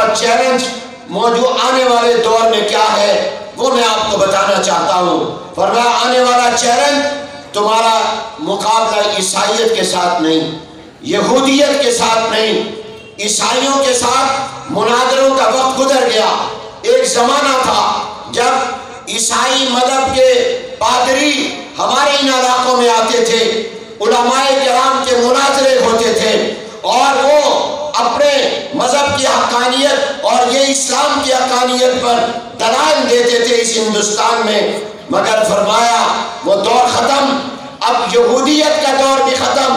اور چیلنج موجود آنے والے دور میں کیا ہے وہ میں آپ کو بتانا چاہتا ہوں۔ فرمایا آنے والا چیلنج تمہارا مقابلہ عیسائیت کے ساتھ نہیں، یہودیت کے ساتھ نہیں، عیسائیوں کے ساتھ مناظروں کا وقت گزر گیا۔ ایک زمانہ تھا جب عیسائی مذہب کے پادری ہمارے ان علاقوں میں آتے تھے، علماء کرام کے مناظرے ہوتے تھے اور وہ اپنے مذہب کی حقانیت اور یہ اسلام کی حقانیت پر دلائل دیتے تھے اس ہندوستان میں، مگر فرمایا وہ دور ختم، اب یہودیت کا دور بھی ختم،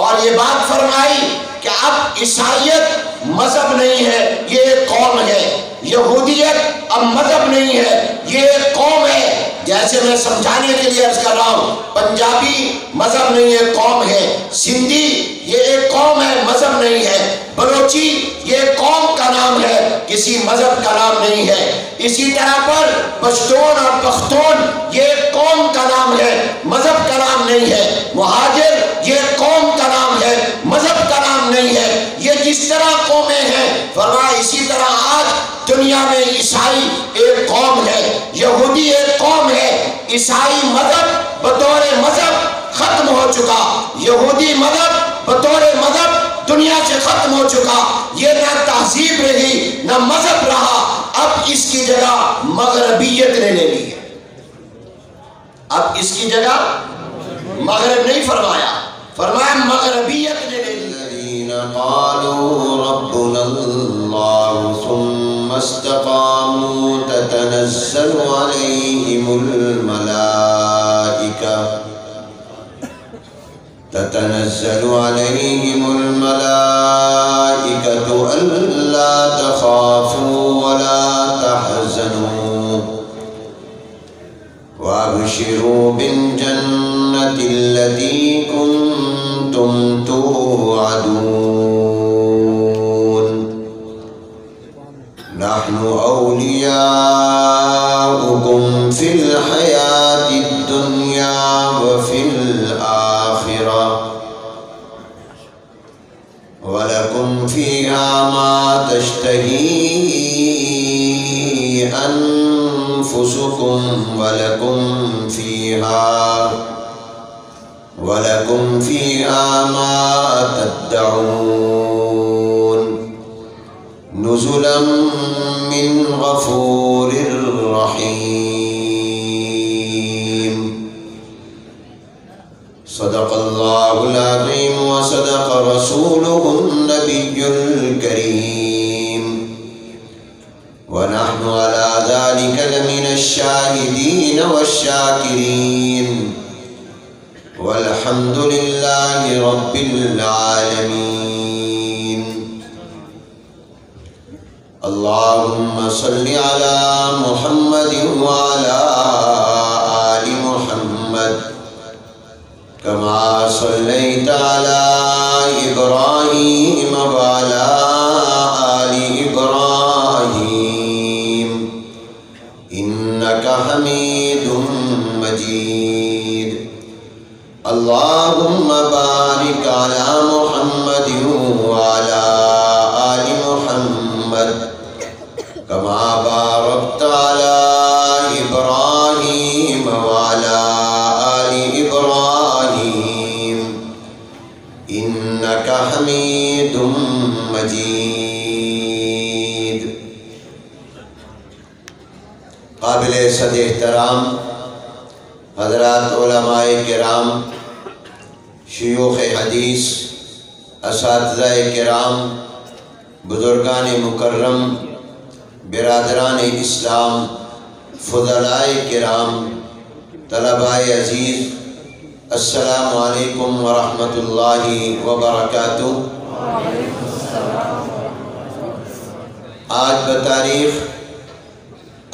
اور یہ بات فرمائی کہ اب عیسائیت مذہب نہیں ہے، یہ ایک قوم ہے، یہودیت اب مذہب نہیں ہے، یہ ایک قوم ہے۔ جیسے میں سمجھانے کے لیے عرض کر رہا ہوں، پنجابی مذہب نہیں ہے، قوم ہے، سندھی یہ ایک قوم ہے، مذہب نہیں ہے، بلوچی یہ قوم کا نام ہے، کسی مذہب کا نام نہیں ہے۔ اسی طرح پر پشتون اور پختون یہ قوم کا نام ہے، مذہب کا نام نہیں ہے، مہاجر یہ قوم کا نام ہے، مذہب کا نام نہیں ہے۔ یہ جس طرح قومیں ہیں فرمایا اسی طرح آج دنیا میں عیسائی ایک قوم ہے، یہودی ایک قوم ہے۔ عیسائی مذہب بطور مذہب ختم ہو چکا، یہودی مذہب بطور مذہب دنیا سے ختم ہو چکا، یہ نہ تہذیب رہی نہ مذہب رہا، اب اس کی جگہ مغربیت نے لے لی ہے۔ اب اس کی جگہ مغرب نہیں فرمایا، فرمایا مغربیت نے لے لی۔ الذین قالوا ربنا اللہ ثم استقاموا تتنزل علیہم الملائکة ألا تخافوا ولا تحزنوا وابشروا بالجنة التي كنتم توعدون نحن أولياؤكم في الحياة الدنيا وفي الآخرة ولكم فيها ما تشتهي أنفسكم ولكم فيها ما تدعون نزلا من غفور رحيم صدق الله العظيم وصدق رسوله النبي الكريم ونحن على ذلك لمن الشاهدين والشاكرين والحمد لله رب العالمين اللهم صل على محمد وعلى آل محمد كما صليت على إبراهيم وعلى آل إبراهيم إنك حميد مجيد اللهم بارك على محمد وعلى آل محمد كما باركت على إبراهيم وعلى آل إبراهيم إنك حميد مجيد قابل صد احترام حضرات علماء کرام، شیوخ حدیث، اساتذہ کرام، بزرگان مکرم، برادران اسلام، فضلاء کرام، طلباء عزیز، السلام علیکم ورحمۃ اللہ وبرکاتہ۔ آج بتاریخ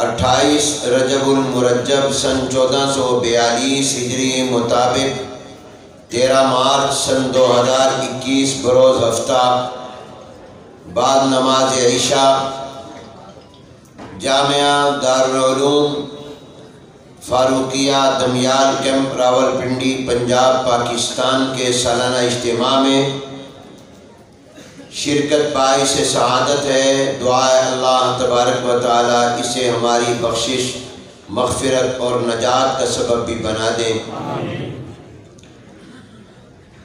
28 رجب المرجب سن 1442 ہجری مطابق 13 مارچ سن 2021 بروز ہفتہ بعد نماز عشاء جامعہ دارالعلوم فاروقیہ دمیال کیمپ راولپنڈی پنجاب پاکستان کے سالانہ اجتماع میں شرکت باعث سعادت ہے۔ دعا اللہ تبارک و تعالیٰ اسے ہماری بخشش، مغفرت اور نجات کا سبب بھی بنا دیں۔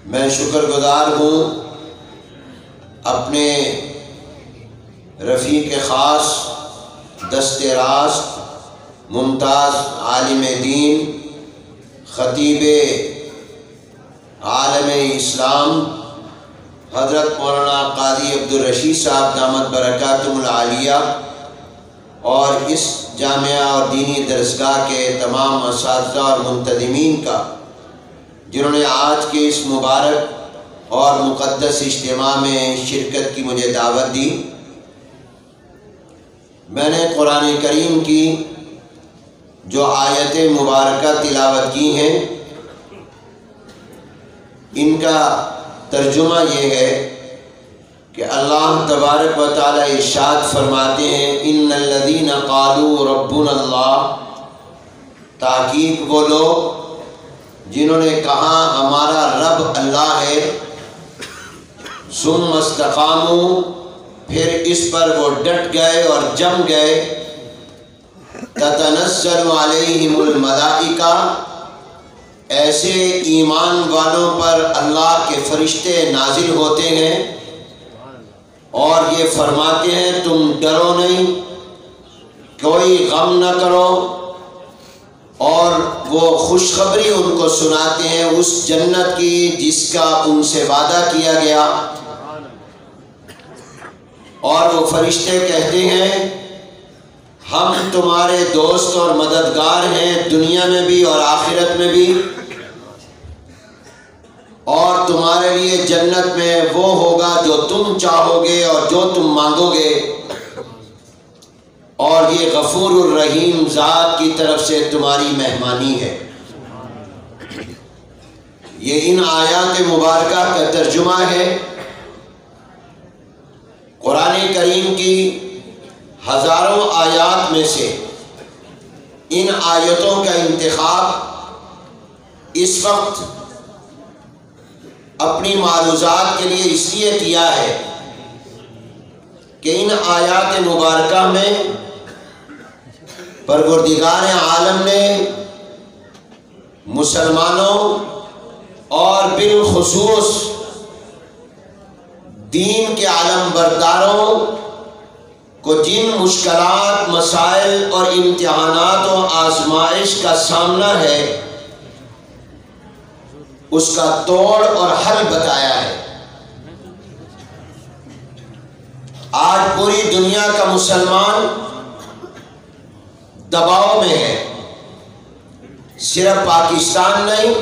میں شکر گزار ہوں اپنے رفیق خاص، دست راست، ممتاز عالم دین، خطیب عالم اسلام حضرت مولانا قاضی عبدالرشید صاحب دامت برکاتہم العالیہ، اور اس جامعہ اور دینی درسگاہ کے تمام اساتذہ اور منتظمین کا، جنہوں نے آج کے اس مبارک اور مقدس اجتماع میں شرکت کی مجھے دعوت دی۔ میں نے قرآن کریم کی جو آیت مبارکہ تلاوت کی ہیں، ان کا ترجمہ یہ ہے کہ اللہ تبارک و تعالیٰ ارشاد فرماتے ہیں ان الذین قالوا ربنا اللہ، تحقیق وہ لوگ جنہوں نے کہا ہمارا رب اللہ ہے، ثم استقاموا، پھر اس پر وہ ڈٹ گئے اور جم گئے، تتنزل علیہم الملائکہ، ایسے ایمان والوں پر اللہ کے فرشتے نازل ہوتے ہیں اور یہ فرماتے ہیں تم ڈرو نہیں، کوئی غم نہ کرو، اور وہ خوشخبری ان کو سناتے ہیں اس جنت کی جس کا ان سے وعدہ کیا گیا۔ اور وہ فرشتے کہتے ہیں ہم تمہارے دوست اور مددگار ہیں دنیا میں بھی اور آخرت میں بھی، اور تمہارے لیے جنت میں وہ ہوگا جو تم چاہو گے اور جو تم مانگو گے، اور یہ غفور الرحیم ذات کی طرف سے تمہاری مہمانی ہے۔ یہ ان آیات مبارکہ کا ترجمہ ہے۔ قرآن کریم کی ہزاروں آیات میں سے ان آیتوں کا انتخاب اس وقت اپنی معروضات کے لیے اس لیے کیا ہے کہ ان آیات مبارکہ میں پروردگار عالم نے مسلمانوں اور بالخصوص دین کے علم برداروں کو جن مشکلات، مسائل اور امتحانات و آزمائش کا سامنا ہے اس کا توڑ اور حل بتایا ہے۔ آج پوری دنیا کا مسلمان دباؤ میں ہے، صرف پاکستان نہیں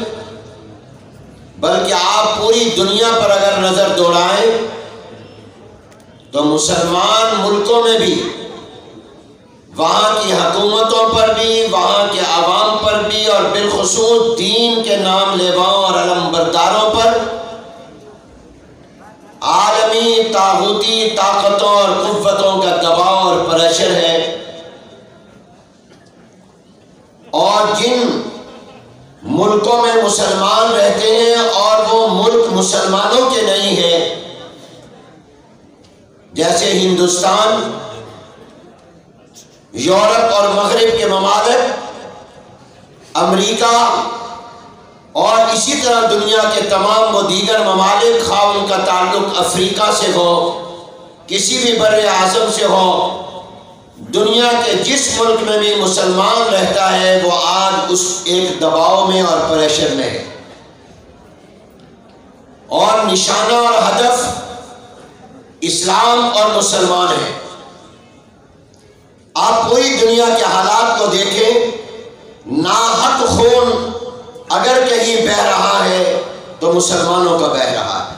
بلکہ آپ پوری دنیا پر اگر نظر دوڑائیں تو مسلمان ملکوں میں بھی، وہاں کی حکومتوں پر بھی، وہاں کے عوام پر بھی، اور بالخصوص دین کے نام لیواؤں اور علم برداروں پر عالمی طاغوتی طاقتوں اور قوتوں کا دباؤ اور پریشر ہے، اور جن ملکوں میں مسلمان رہتے ہیں اور وہ ملک مسلمانوں کے نہیں ہیں، جیسے ہندوستان، یورپ اور مغرب کے ممالک، امریکہ اور اسی طرح دنیا کے تمام وہ دیگر ممالک، خواہ ان کا تعلق افریقہ سے ہو، کسی بھی بر اعظم سے ہو، دنیا کے جس ملک میں بھی مسلمان رہتا ہے وہ آج اس ایک دباؤ میں اور پریشر میں ہے، اور نشانہ اور ہدف اسلام اور مسلمان ہیں۔ آپ پوری دنیا کے حالات کو دیکھیں، ناحق خون اگر کہیں بہہ رہا ہے تو مسلمانوں کا بہہ رہا ہے۔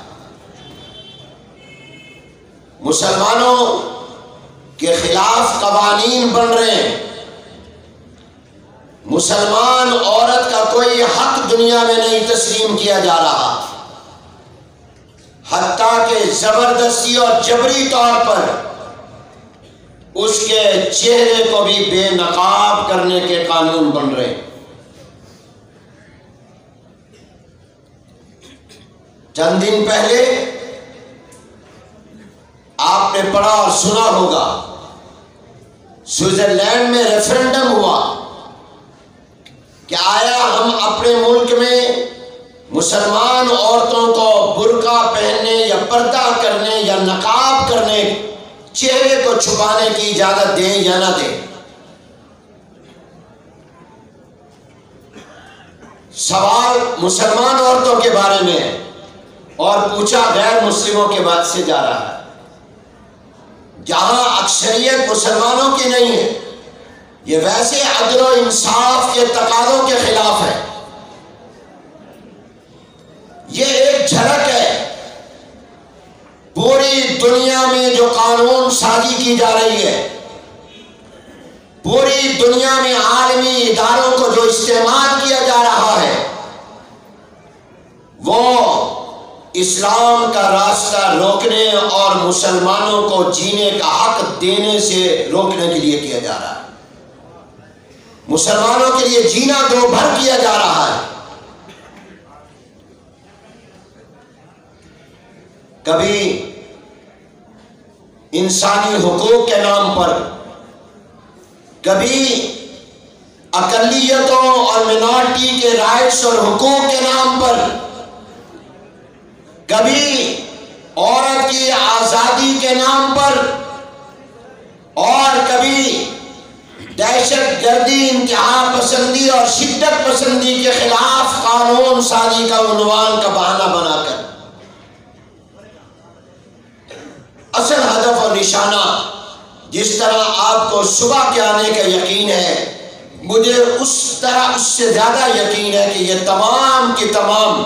مسلمانوں کے خلاف قوانین بن رہے ہیں، مسلمان عورت کا کوئی حق دنیا میں نہیں تسلیم کیا جا رہا، حتیٰ کہ زبردستی اور جبری طور پر اس کے چہرے کو بھی بے نقاب کرنے کے قانون بن رہے ہیں۔ چند دن پہلے آپ نے پڑھا اور سنا ہوگا، سوئٹزرلینڈ میں ریفرنڈم ہوا کہ آیا ہم اپنے ملک میں مسلمان عورتوں کو برقع پہننے یا پردہ کرنے یا نقاب کرنے، چہرے کو چھپانے کی اجازت دیں یا نہ دیں۔ سوال مسلمان عورتوں کے بارے میں اور پوچھا غیر مسلموں کے بعد سے جا رہا ہے، جہاں اکثریت مسلمانوں کی نہیں ہے۔ یہ ویسے عدل و انصاف کے تقاضوں کے خلاف ہے۔ یہ ایک جھلک ہے پوری دنیا میں جو قانون سازی کی جا رہی ہے، پوری دنیا میں عالمی اداروں کو جو استعمال کیا جا رہا ہے، وہ اسلام کا راستہ روکنے اور مسلمانوں کو جینے کا حق دینے سے روکنے کے لیے کیا جا رہا ہے۔ مسلمانوں کے لیے جینا دو بھر کیا جا رہا ہے۔ کبھی انسانی حقوق کے نام پر، کبھی اقلیتوں اور منارٹی کے رائٹس اور حقوق کے نام پر، کبھی عورت کی آزادی کے نام پر، اور کبھی دہشت گردی، انتہا پسندی اور شدت پسندی کے خلاف قانون سازی کا عنوان کا بہانہ بنا کر۔ اصل ہدف اور نشانہ، جس طرح آپ کو صبح کے آنے کا یقین ہے، مجھے اس طرح اس سے زیادہ یقین ہے کہ یہ تمام کی تمام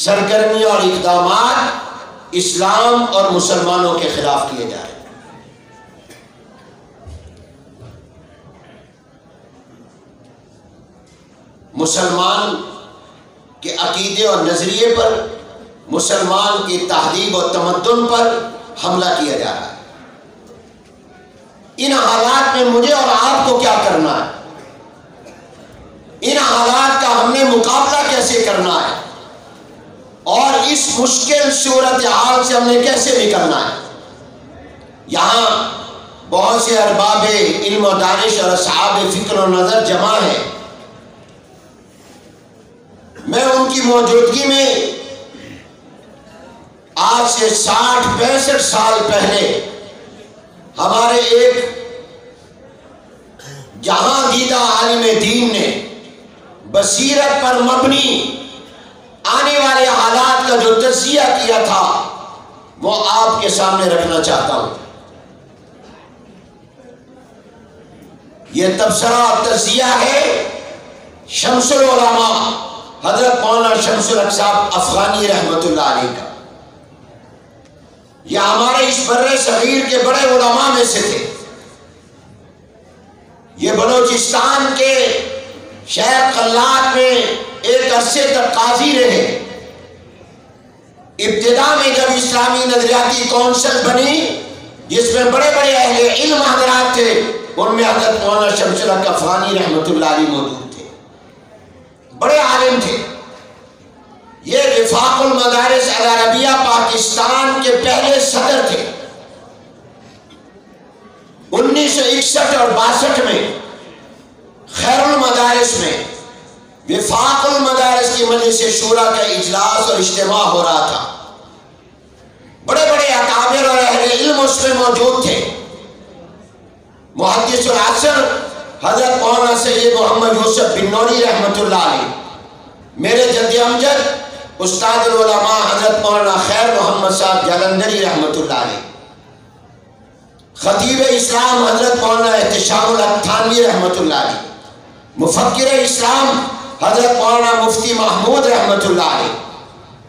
سرگرمیاں اور اقدامات اسلام اور مسلمانوں کے خلاف کیے جا رہے ہیں۔ مسلمان کے عقیدے اور نظریے پر، مسلمان کی تہذیب و تمدن پر حملہ کیا جا رہا ہے۔ ان حالات میں مجھے اور آپ کو کیا کرنا ہے؟ ان حالات کا ہم نے مقابلہ کیسے کرنا ہے؟ اور اس مشکل صورتحال سے ہم نے کیسے نکلنا ہے؟ یہاں بہت سے ارباب علم و دانش اور اصحاب فکر و نظر جمع ہیں۔ میں ان کی موجودگی میں آج سے 60-65 سال پہلے ہمارے ایک جہاں دیدہ عالم دین نے بصیرت پر مبنی آنے والے حالات کا جو تجزیہ کیا تھا، وہ آپ کے سامنے رکھنا چاہتا ہوں۔ یہ تبصرہ اور تجزیہ ہے شمس العلماء حضرت مولانا شمس الحق صاحب افغانی رحمۃ اللہ علیہ کا۔ یہ ہمارے اس بر صغیر کے بڑے علماء میں سے تھے۔ یہ بلوچستان کے شہر قلات میں ایک عرصے تک قاضی رہے۔ ابتدا میں جب اسلامی نظریاتی کونسل بنی، جس میں بڑے بڑے اہل علم حضرات تھے، ان میں حضرت مولانا شمس الحق افغانی رحمۃ اللہ علیہ موجود تھے، بڑے عالم تھے۔ یہ وفاق المدارس العربیہ پاکستان کے پہلے صدر تھے۔ 1961 اور 62 میں خیر المدارس میں وفاق المدارس کی مجلس شورا کا اجلاس اور اجتماع ہو رہا تھا۔ بڑے بڑے اکابر اور اہل علم اس میں موجود تھے۔ محدث العصر حضرت مولانا سید محمد یوسف بن نوری رحمۃ اللہ علیہ، میرے جد امجد استاد العلماء حضرت مولانا خیر محمد صاحب جالندری رحمۃ اللہ علیہ، خطیب اسلام حضرت مولانا احتشام الحق تھانوی رحمۃ اللہ علیہ، مفکر اسلام حضرت مولانا مفتی محمود رحمۃ اللہ علیہ،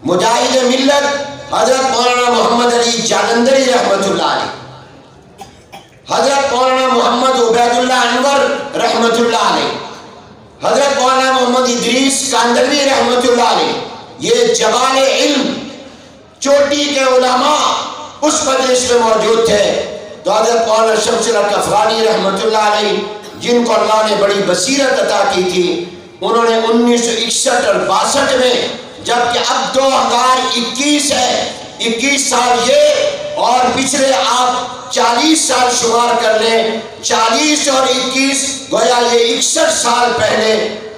مجاہد ملت حضرت مولانا محمد علی جالندری رحمۃ اللہ علیہ، حضرت مولانا محمد عبید اللہ انور رحمۃ اللہ علیہ، حضرت مولانا محمد ادریس کاندلوی رحمۃ اللہ علیہ، یہ جبال علم چوٹی کے علماء اس مجلس میں موجود تھے۔ تو حضرت مولانا شمس الحق افغانی رحمۃ اللہ علیہ، جن کو اللہ نے بڑی بصیرت عطا کی تھی، انہوں نے 1961 اور 62 میں، جبکہ اب 2021 ہے، 21 سال یہ اور پچھلے آپ 40 سال شمار کر لیں، 40 اور 21 گویا یہ 61 سال پہلے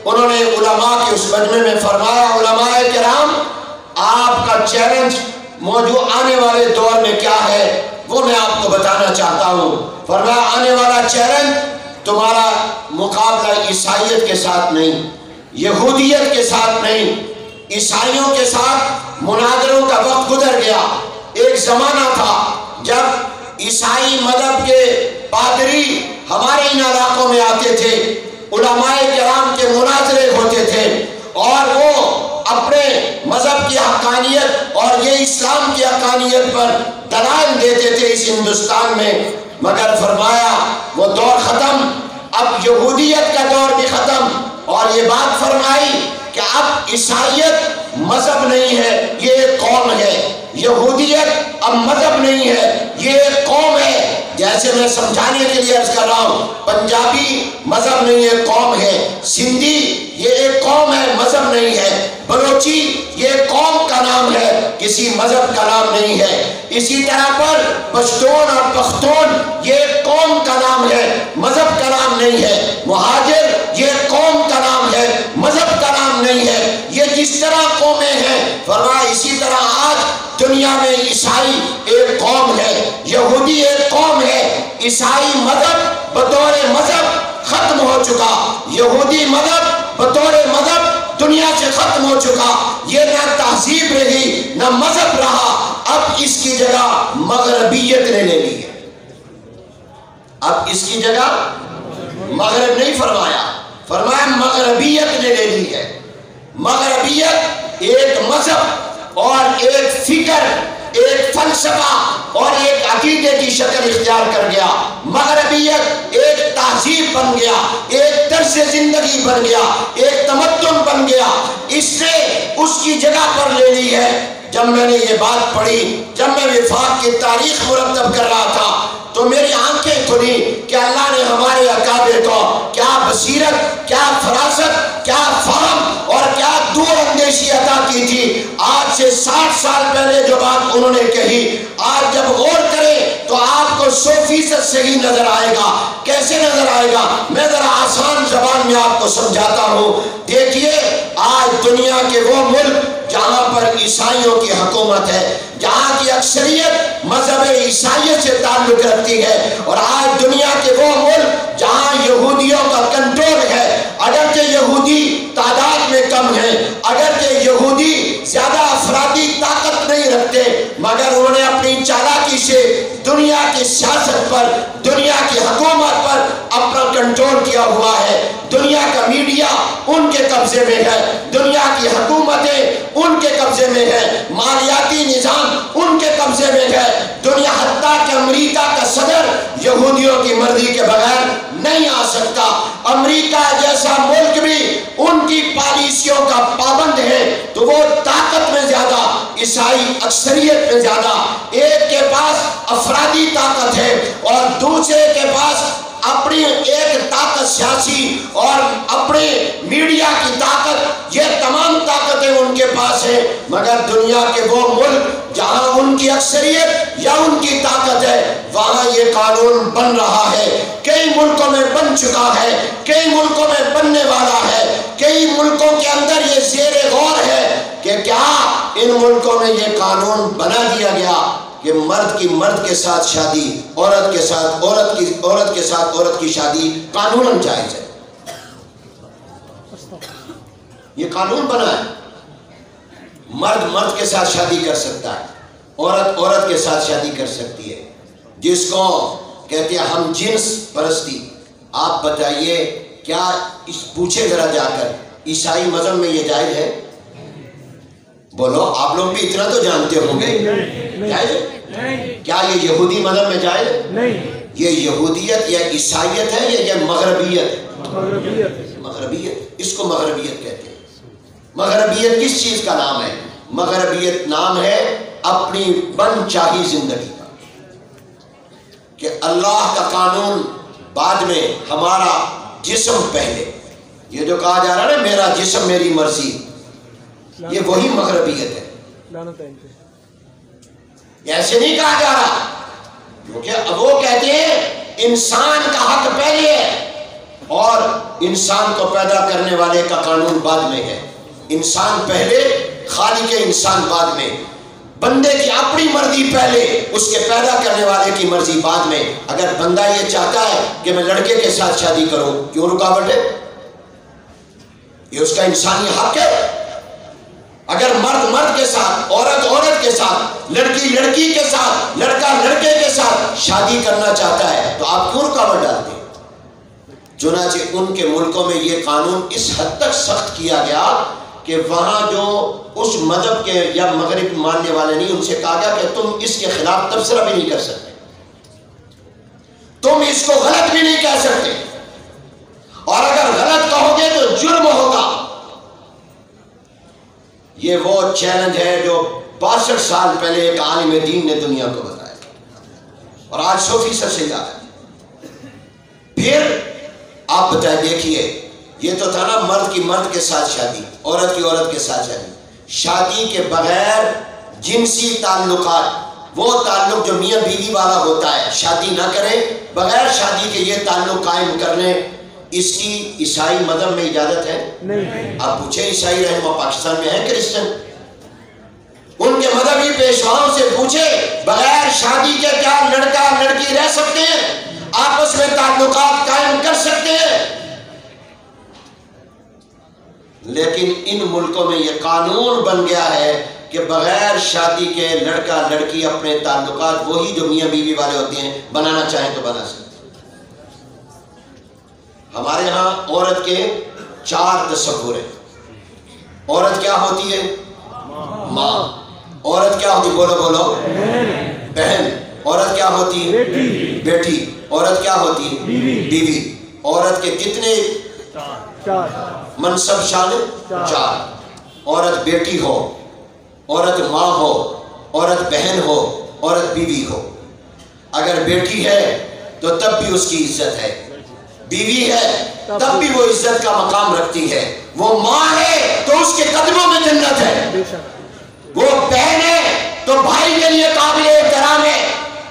انہوں نے علماء کے اس مجمع میں فرمایا، علماء کرام آپ کا چیلنج موجود آنے والے دور میں کیا ہے وہ میں آپ کو بتانا چاہتا ہوں۔ فرمایا آنے والا چیلنج تمہارا مقابلہ عیسائیت کے ساتھ نہیں، یہودیت کے ساتھ نہیں، عیسائیوں کے ساتھ مناظروں کا وقت گزر گیا۔ ایک زمانہ تھا جب عیسائی مذہب کے پادری ہمارے ان علاقوں میں آتے تھے، علماء کرام کے مناظرے ہوتے تھے اور وہ اپنے مذہب کی حقانیت اور یہ اسلام کی حقانیت پر دلائل دیتے تھے اس ہندوستان میں، مگر فرمایا وہ دور ختم، اب یہودیت کا دور بھی ختم، اور یہ بات فرمائی کہ اب عیسائیت مذہب نہیں ہے، یہ ایک قوم ہے، یہودیت اب مذہب نہیں ہے، یہ ایک قوم ہے۔ جیسے میں سمجھانے کے لیے عرض کر رہا ہوں، پنجابی مذہب نہیں ہے، قوم ہے، سندھی یہ ایک قوم ہے، مذہب نہیں ہے، بلوچی یہ قوم کا نام ہے، کسی مذہب کا نام نہیں ہے۔ اسی طرح پر پشتون اور پختون یہ قوم کا نام ہے، مذہب کا نام نہیں ہے، مہاجر یہ قوم کا نام ہے، مذہب کا نام نہیں ہے۔ یہ جس طرح قومیں ہیں فرمایا اسی طرح آج دنیا میں عیسائی ایک قوم ہے، یہودی ایک قوم ہے۔ عیسائی مذہب بطور مذہب ختم ہو چکا، یہودی مذہب بطور مذہب دنیا سے ختم ہو چکا، یہ نہ تہذیب رہی نہ مذہب رہا، اب اس کی جگہ مغربیت نے لے لی ہے۔ اب اس کی جگہ مغرب نہیں فرمایا، فرمایا مغربیت نے لے لی ہے۔ مغربیت ایک مذہب اور ایک فکر، ایک فلسفہ اور ایک عقیدے کی شکل اختیار کر گیا۔ مغربیت ایک تہذیب بن گیا، ایک طرز زندگی بن گیا، ایک تمدن بن گیا، اس نے اس کی جگہ پر لے لی ہے۔ جب میں نے یہ بات پڑھی، جب میں وفاق کی تاریخ مرتب کر رہا تھا تو میری آنکھیں کھلی کہ اللہ نے ہمارے اکابر کو کیا بصیرت، کیا فراست، کیا فہم اور کیا دور اندیشی عطا کی تھی۔ آج سے 60 سال پہلے جو بات انہوں نے کہی، آج جب غور کریں تو آپ کو 100% صحیح نظر آئے گا۔ کیسے نظر آئے گا؟ میں ذرا آسان زبان میں آپ کو سمجھاتا ہوں۔ دیکھیے آج دنیا کے وہ ملک جہاں پر عیسائیوں کی حکومت ہے، جہاں کی اکثریت مذہب عیسائیت سے تعلق رکھتی ہے، اور آج دنیا کے وہ ملک جہاں یہودیوں کا کنٹرول ہے، اگرچہ یہودی تعداد میں کم ہے، اگرچہ یہودی زیادہ افرادی طاقت نہیں رکھتے، مگر انہوں نے اپنی چالاکی سے دنیا کی سیاست پر، دنیا کی حکومت پر اپنا کنٹرول کیا ہوا ہے۔ دنیا کا میڈیا ان کے قبضے میں ہے، دنیا کی حکومتیں ان کے قبضے میں ہے، مالیاتی نظام ان کے قبضے میں ہے۔ دنیا حتیٰ کہ امریکہ کا صدر یہودیوں کی مرضی کے بغیر نہیں آ سکتا۔ امریکہ جیسا ملک بھی ان کی پالیسیوں کا پابند ہے، تو وہ طاقت میں زیادہ، عیسائی اکثریت میں زیادہ، ایک کے پاس افرادی طاقت ہے اور دوسرے کے پاس اپنی ایک طاقت سیاسی اور اپنے میڈیا کی طاقت، یہ تمام طاقتیں ان کے پاس ہیں۔ مگر دنیا کے وہ ملک جہاں ان کی اکثریت یا ان کی طاقت ہے، وہاں یہ قانون بن رہا ہے، کئی ملکوں میں بن چکا ہے، کئی ملکوں میں بننے والا ہے، کئی ملکوں کے اندر یہ زیر غور ہے کہ کیا ان ملکوں میں یہ قانون بنا دیا گیا کہ مرد کی مرد کے ساتھ شادی، عورت کے ساتھ عورت کی شادی قانوناً جائز ہے۔ یہ قانون بنا ہے، مرد مرد کے ساتھ شادی کر سکتا ہے، عورت عورت کے ساتھ شادی کر سکتی ہے، جس کو کہتے ہیں ہم جنس پرستی۔ آپ بتائیے کیا پوچھے ذرا جا کر عیسائی مذہب میں یہ جائز ہے؟ بولو، آپ لوگ بھی اتنا تو جانتے ہوں گے، جائز ہے؟ کیا یہ یہودی مذہب میں جائز ہے؟ نہیں۔ یہ یہودیت یا عیسائیت ہے یا یہ مغربیت؟ مغربیت، اس کو مغربیت کہتے ہیں۔ مغربیت کس چیز کا نام ہے؟ مغربیت نام ہے اپنی من چاہی زندگی کا، کہ اللہ کا قانون بعد میں، ہمارا جسم پہلے۔ یہ جو کہا جا رہا ہے نا میرا جسم میری مرضی، یہ وہی مغربیت ہے۔ ایسے نہیں کہا جا رہا، کیونکہ وہ کہتے ہیں انسان کا حق پہلے ہے اور انسان کو پیدا کرنے والے کا قانون بعد میں ہے۔ انسان پہلے، خالق انسان بعد میں، بندے کی اپنی مرضی پہلے، اس کے پیدا کرنے والے کی مرضی بعد میں۔ اگر بندہ یہ چاہتا ہے کہ میں لڑکے کے ساتھ شادی کروں، کیوں رکاوٹ ہے؟ یہ اس کا انسانی حق ہے۔ اگر مرد مرد کے ساتھ، عورت عورت کے ساتھ، لڑکی لڑکی کے ساتھ، لڑکا لڑکے کے ساتھ شادی کرنا چاہتا ہے تو آپ کیوں رکاوٹ ڈالتے ہیں؟ چنانچہ ان کے ملکوں میں یہ قانون اس حد تک سخت کیا گیا کہ وہاں جو اس مذہب کے یا مغرب ماننے والے نہیں، ان سے کہا گیا کہ تم اس کے خلاف تبصرہ بھی نہیں کر سکتے، تم اس کو غلط بھی نہیں کہہ سکتے، اور اگر غلط کہو گے تو جرم ہوگا۔ یہ وہ چیلنج ہے جو 62 سال پہلے ایک عالم دین نے دنیا کو بتایا، اور آج 100% سے زیادہ ہے۔ پھر آپ بتائیں، دیکھیے یہ تو تھا نا مرد کی مرد کے ساتھ شادی، عورت کی عورت کے ساتھ شادی، شادی کے بغیر جنسی تعلقات، وہ تعلق جو میاں بیوی والا ہوتا ہے، شادی نہ کریں، بغیر شادی کے یہ تعلق قائم کر لیں، اس کی عیسائی مذہب میں اجازت ہے؟ نہیں۔ آپ پوچھیں عیسائی رہنما پاکستان میں ہیں کرسچن، ان کے مذہبی پیشواؤں سے پوچھیں بغیر شادی کے کیا لڑکا لڑکی رہ سکتے ہیں، آپس میں تعلقات قائم کر سکتے ہیں؟ لیکن ان ملکوں میں یہ قانون بن گیا ہے کہ بغیر شادی کے لڑکا لڑکی اپنے تعلقات، وہی جو میاں بیوی والے ہوتے ہیں، بنانا چاہیں تو بنا سکتے ہیں۔ ہمارے ہاں عورت کے 4 تصور ہیں۔ عورت کیا ہوتی ہے؟ ماں۔ عورت کیا ہوتی؟ بولو بولو، بہن۔ عورت کیا ہوتی ہے؟ بیٹی۔ عورت کیا ہوتی ہے؟ بیوی۔ عورت کے کتنے منصب شامل؟ 4۔ عورت بیٹی ہو، عورت ماں ہو، عورت بہن ہو، عورت بیوی ہو۔ اگر بیٹی ہے تو تب بھی اس کی عزت ہے، بیوی ہے تب بھی وہ عزت کا مقام رکھتی ہے، وہ ماں ہے تو اس کے قدموں میں جنت ہے، وہ بہن ہے تو بھائی کے لیے قابل احترام ہے۔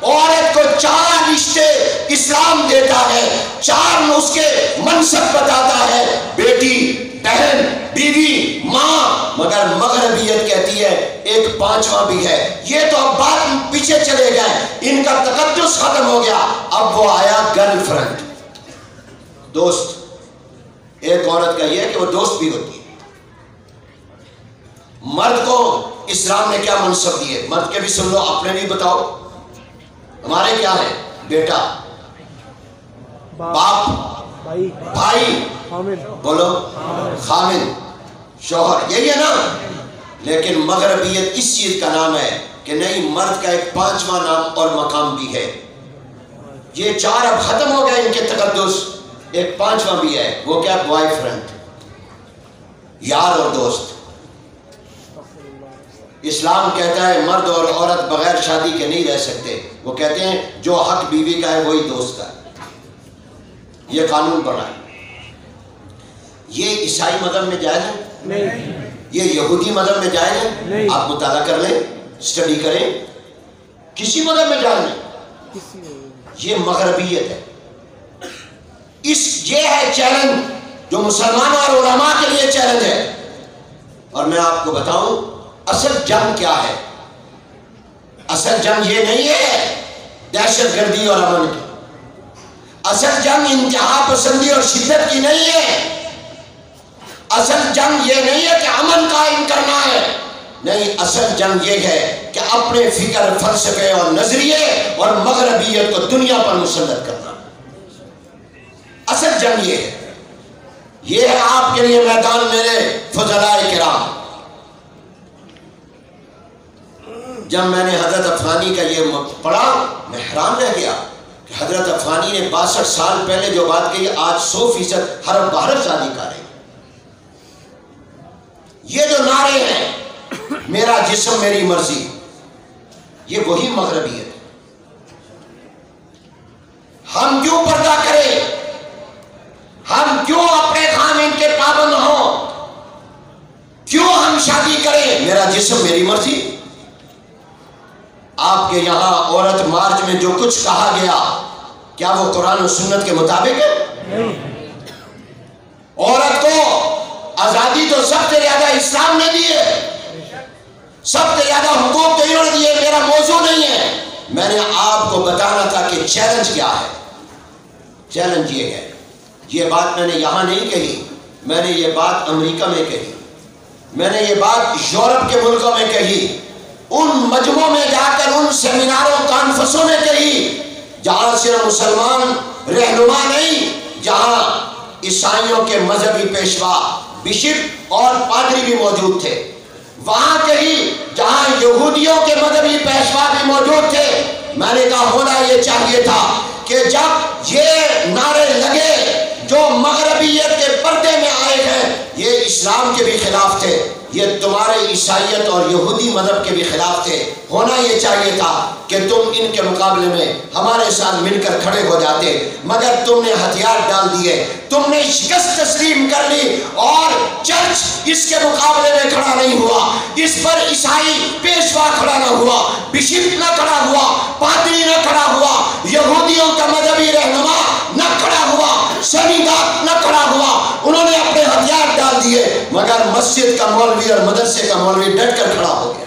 عورت کو 4 رشتے اسلام دیتا ہے، 4 اس کے منصب بتاتا ہے، بیٹی، بہن، بیوی، ماں، مگر مغربیت کہتی ہے ایک 5واں بھی ہے۔ یہ تو اب بات پیچھے چلے گئے، ان کا تقدس ختم ہو گیا، اب وہ آیا گرل فرینڈ، دوست۔ ایک عورت کا یہ ہے کہ وہ دوست بھی ہوتی ہے۔ مرد کو اسلام نے کیا منصب دیے؟ مرد کے بھی سن لو، اپنے بھی بتاؤ۔ ہمارے کیا ہے؟ بیٹا، باپ، بھائی، بولو، خامن، شوہر، یہی ہے نا۔ لیکن مغربیت اس چیز کا نام ہے کہ نہیں، مرد کا ایک 5واں نام اور مقام بھی ہے۔ یہ 4 اب ختم ہو گئے ان کے تقدس، ایک 5واں بھی ہے، وہ کیا؟ بوائے فرینڈ، یار اور دوست۔ اسلام کہتا ہے مرد اور عورت بغیر شادی کے نہیں رہ سکتے، وہ کہتے ہیں جو حق بیوی کا ہے وہی دوست کا ہے، یہ قانون بنا ہے۔ یہ عیسائی مذہب میں جائز ہے؟ نہیں۔ یہ یہودی مذہب میں جائز ہے؟ نہیں۔ آپ مطالعہ کر لیں، اسٹڈی کریں، کسی مذہب میں جائز نہیں۔ یہ مغربیت ہے، یہ ہے چیلنج جو مسلمانوں اور علماء کے لیے چیلنج ہے۔ اور میں آپ کو بتاؤں اصل جنگ کیا ہے؟ اصل جنگ یہ نہیں ہے دہشت گردی اور امن کی، اصل جنگ انتہا پسندی اور شدت کی نہیں ہے، اصل جنگ یہ نہیں ہے کہ امن قائم کرنا ہے، نہیں، اصل جنگ یہ ہے کہ اپنے فکر، فلسفے اور نظریے اور مغربیت کو دنیا پر مسلط کرنا۔ اصل جنگ یہ ہے۔ یہ ہے آپ کے لیے میدان میرے فضلاء کرام۔ جب میں نے حضرت افغانی کا یہ پڑھا، میں حیران رہ گیا کہ حضرت افغانی نے 62 سال پہلے جو بات کہی، آج 100% حرف بحرف شادی کا رہے۔ یہ جو نعرے ہیں، میرا جسم میری مرضی، یہ وہی مغربیت ہے۔ ہم کیوں پردہ کریں؟ ہم کیوں اپنے خامن کے پابند ہوں؟ کیوں ہم شادی کریں؟ میرا جسم میری مرضی۔ آپ کے یہاں عورت مارچ میں جو کچھ کہا گیا کیا وہ قرآن و سنت کے مطابق ہے؟ عورت کو آزادی تو سب سے زیادہ اسلام نے دی ہے، سب سے زیادہ حقوق تو انہوں نے دیے، میرا موضوع نہیں ہے۔ میں نے آپ کو بتانا تھا کہ چیلنج کیا ہے۔ چیلنج یہ ہے، یہ بات میں نے یہاں نہیں کہی، میں نے یہ بات امریکہ میں کہی، میں نے یہ بات یورپ کے ملکوں میں کہی، ان مجموعوں میں جا کر ان سیمیناروں کانفرنسوں میں کہی جہاں صرف مسلمان رہنما نہیں، جہاں عیسائیوں کے مذہبی پیشوا بشپ اور پادری بھی موجود تھے، وہاں کہیں جہاں یہودیوں کے مذہبی پیشوا بھی موجود تھے۔ میں نے کہا ہونا یہ چاہیے تھا کہ جب یہ نعرے لگے جو مغربیت کے پردے میں آئے ہیں، یہ اسلام کے بھی خلاف تھے، یہ تمہارے عیسائیت اور یہودی مذہب کے بھی خلاف تھے، ہونا یہ چاہیے تھا کہ تم ان کے مقابلے میں ہمارے ساتھ مل کر کھڑے ہو جاتے، مگر تم نے ہتھیار ڈال دیے، تم نے شکست تسلیم کر لی، اور چرچ اس کے مقابلے میں کھڑا نہیں ہوا، اس پر عیسائی پیشوا کھڑا نہ ہوا، بشپ نہ کھڑا ہوا، پادری نہ کھڑا ہوا، یہودیوں کا مذہبی رہنما نہ کھڑا ہوا، سنیدات نہ کھڑا ہوا، انہوں نے اپنے ہتھیار ڈال دیے، مگر مسجد کا مولوی اور مدرسے کا مولوی ڈٹ کر کھڑا ہو گیا۔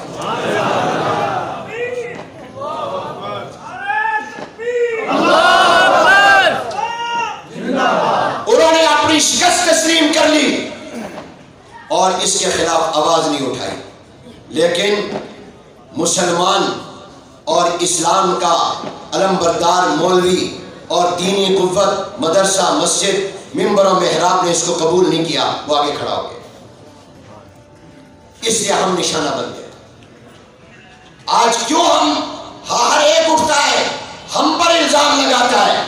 انہوں نے اپنی شکست تسلیم کر لی اور اس کے خلاف آواز نہیں اٹھائی، لیکن مسلمان اور اسلام کا علم بردار مولوی اور دینی قوت مدرسہ مسجد ممبر و محراب نے اس کو قبول نہیں کیا، وہ آگے کھڑا ہو گیا، اس لیے ہم نشانہ بن گئے۔ آج کیوں ہر ایک اٹھتا ہے، ہم پر الزام لگاتا ہے؟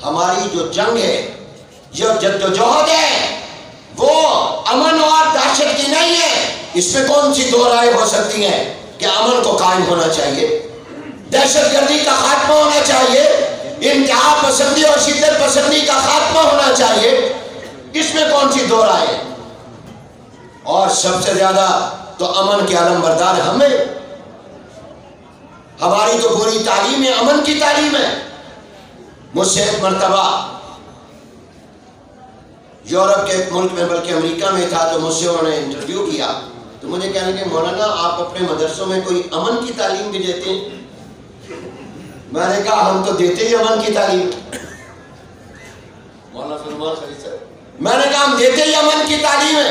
ہماری جو جنگ ہے، جو جدوجہد ہے، وہ امن اور دہشت کی نہیں ہے۔ اس میں کون سی دو رائے ہو سکتی ہیں کہ امن کو قائم ہونا چاہیے، دہشت گردی کا خاتمہ ہونا چاہیے، انتہا پسندی اور شدت پسندی کا خاتمہ ہونا چاہیے، اس میں کون سی دو رائے؟ اور سب سے زیادہ تو امن کے علم بردار ہمیں، ہماری تو پوری تعلیم ہے، امن کی تعلیم ہے۔ مجھ سے ایک مرتبہ یورپ کے ایک ملک میں بلکہ امریکہ میں تھا، تو مجھ سے انہوں نے انٹرویو کیا، تو مجھے کہنے کہ مولانا آپ اپنے مدرسوں میں کوئی امن کی تعلیم بھی دیتے ہیں؟ میں نے کہا ہم تو دیتے ہی امن کی تعلیم، مولانا سلمان خلیل صاحب، میں نے کہا ہم دیتے ہی امن کی تعلیم ہے۔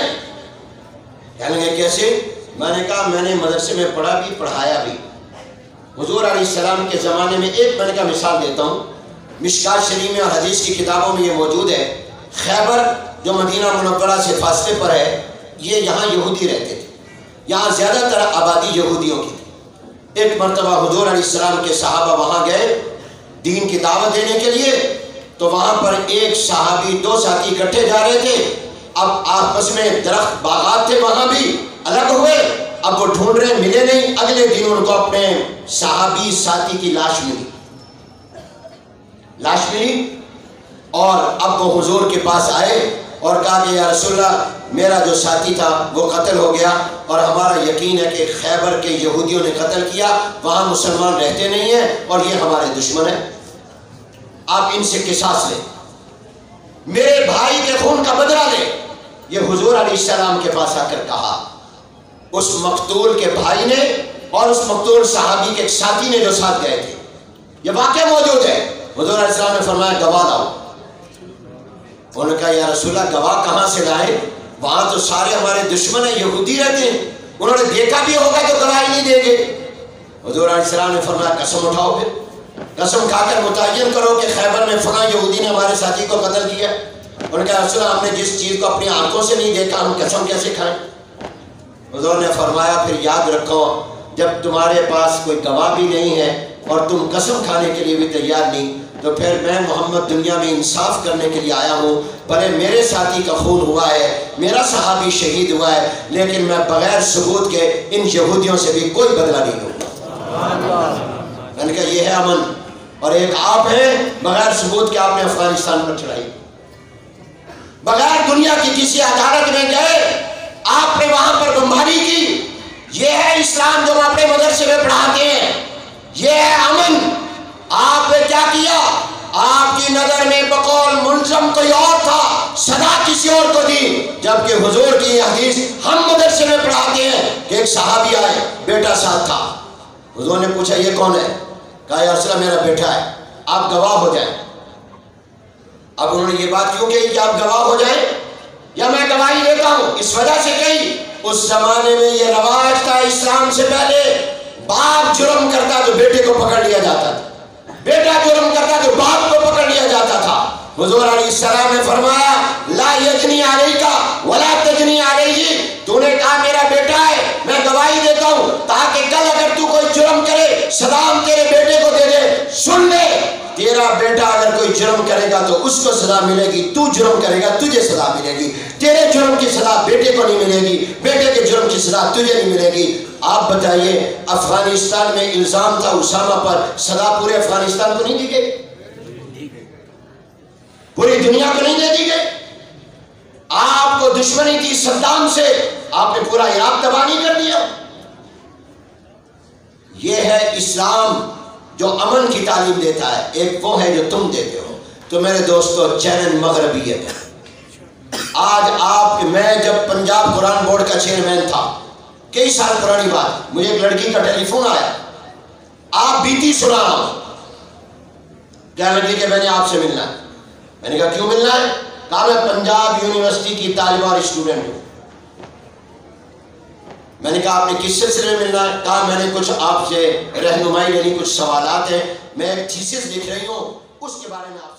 کہنے لگے کیسے؟ میں نے کہا میں نے مدرسے میں پڑھا بھی پڑھایا بھی، حضور علیہ السلام کے زمانے میں ایک میں نے کہا مثال دیتا ہوں، مشکات شریف میں اور حدیث کی کتابوں میں یہ موجود ہے، خیبر جو مدینہ منورہ سے فاصلے پر ہے، یہ یہاں یہودی رہتے تھے، یہاں زیادہ تر آبادی یہودیوں کی تھی۔ ایک مرتبہ حضور علیہ السلام کے صحابہ وہاں گئے دین کی دعوت دینے کے لیے، تو وہاں پر ایک صحابی دو ساتھی اکٹھے جا رہے تھے، اب آپس میں درخت باغات تھے، وہاں بھی الگ ہوئے، اب وہ ڈھونڈ رہے ملے نہیں، اگلے دن ان کو اپنے صحابی ساتھی کی لاش ملی، اور اب وہ حضور کے پاس آئے اور کہا کہ یا رسول اللہ میرا جو ساتھی تھا وہ قتل ہو گیا، اور ہمارا یقین ہے کہ خیبر کے یہودیوں نے قتل کیا، وہاں مسلمان رہتے نہیں ہیں اور یہ ہمارے دشمن ہیں، آپ ان سے قصاص لیں، میرے بھائی کے خون کا بدلہ لیں۔ یہ حضور علیہ السلام کے پاس آ کر کہا، اس مقتول کے بھائی نے اور اس مقتول صحابی کے ساتھی نے جو ساتھ گئے تھے، یہ واقعہ موجود ہے۔ حضور علیہ السلام نے فرمایا گواہ لاؤ، انہوں نے کہا یا رسول اللہ گواہ کہاں سے لائے، وہاں تو سارے ہمارے دشمن ہیں، یہودی رہتے ہیں، انہوں نے دیکھا بھی ہوگا تو گواہی نہیں دیں گے۔ حضور علیہ السلام نے فرمایا قسم اٹھاؤ، پھر قسم کھا کر متعین کرو کہ خیبر میں فلاں یہودی نے ہمارے ساتھی کو قتل کیا۔ انہوں نے کہا رسول اللہ ہم نے جس چیز کو اپنی آنکھوں سے نہیں دیکھا ہم قسم کیسے کھائیں؟ حضور نے فرمایا پھر یاد رکھو جب تمہارے پاس کوئی گواہ بھی نہیں ہے اور تم قسم کھانے کے لیے بھی تیار نہیں، تو پھر میں محمد دنیا میں انصاف کرنے کے لیے آیا ہوں، بھلے میرے ساتھی کا خون ہوا ہے، میرا صحابی شہید ہوا ہے، لیکن میں بغیر ثبوت کے ان یہودیوں سے بھی کوئی بدلہ نہیں لوں گا۔ میں نے کہا یہ ہے امن، اور ایک آپ ہیں بغیر ثبوت کے آپ نے افغانستان پر چڑھائی، بغیر دنیا کی کسی عدالت میں گئے آپ نے وہاں پر بمباری کی، یہ ہے اسلام جو ہم اپنے مدرسے میں پڑھاتے ہیں، یہ ہے امن۔ آپ نے کیا کیا؟ آپ کی نظر میں بقول ملزم کوئی اور تھا، سزا کسی اور کو دی، جبکہ حضور کی یہ حدیث ہم مدرسے میں پڑھاتے ہیں کہ ایک صحابی آئے، بیٹا ساتھ تھا، حضور نے پوچھا یہ کون ہے؟ کہا یا رسول اللہ میرا بیٹا ہے، آپ گواہ ہو جائیں۔ اب انہوں نے یہ بات کیوں کہی کہ آپ گواہ ہو جائیں یا میں گواہی دیتا ہوں؟ اس وجہ سے کہی اس زمانے میں یہ رواج تھا، اسلام سے پہلے باپ جرم کرتا تو بیٹے کو پکڑ لیا جاتا تھا، بیٹا جرم کرتا تو باپ کو پکڑ لیا جاتا تھا۔ حضور علیہ السلام نے فرمایا لا یجنی علیکا ولا تجنی علیہ، تو نے کہا میرا بیٹا ہے، میں گواہی دیتا ہوں تاکہ کل اگر تو کوئی جرم کرے سلام تیرے بیٹے کو دے دے۔ سن لے، تیرا بیٹا اگر کوئی جرم کرے گا تو اس کو سزا ملے گی، تو جرم کرے گا تجھے سزا ملے گی، تیرے جرم کی سزا بیٹے کو نہیں ملے گی، بیٹے کے جرم کی سزا تجھے نہیں ملے گی۔ آپ بتائیے افغانستان میں الزام تھا اسامہ پر، سزا پورے افغانستان کو نہیں دی گئی؟ پوری دنیا کو نہیں دے دی گئی؟ آپ کو دشمنی تھی صدام سے، آپ نے پورا عراق تباہ نہیں کر دیا؟ یہ ہے اسلام جو امن کی تعلیم دیتا ہے، ایک وہ ہے جو تم دیتے ہو۔ تو میرے دوستو چیلنج مغربیت ہے۔ آج میں جب پنجاب قرآن بورڈ کا چیئرمین تھا، کئی سال پرانی بات، مجھے ایک لڑکی کا ٹیلی فون آیا، آپ بیتی سنا رہا ہوں، کیا لڑکی کہ میں نے آپ سے ملنا ہے۔ میں نے کہا کیوں ملنا ہے؟ کہا میں پنجاب یونیورسٹی کی طالبہ اور اسٹوڈنٹ ہوں۔ میں نے کہا آپ نے کس سلسلے میں ملنا ہے؟ کہا میں نے کچھ آپ سے رہنمائی لینی، کچھ سوالات ہیں، میں ایک تھیسس لکھ رہی ہوں، اس کے بارے میں آپ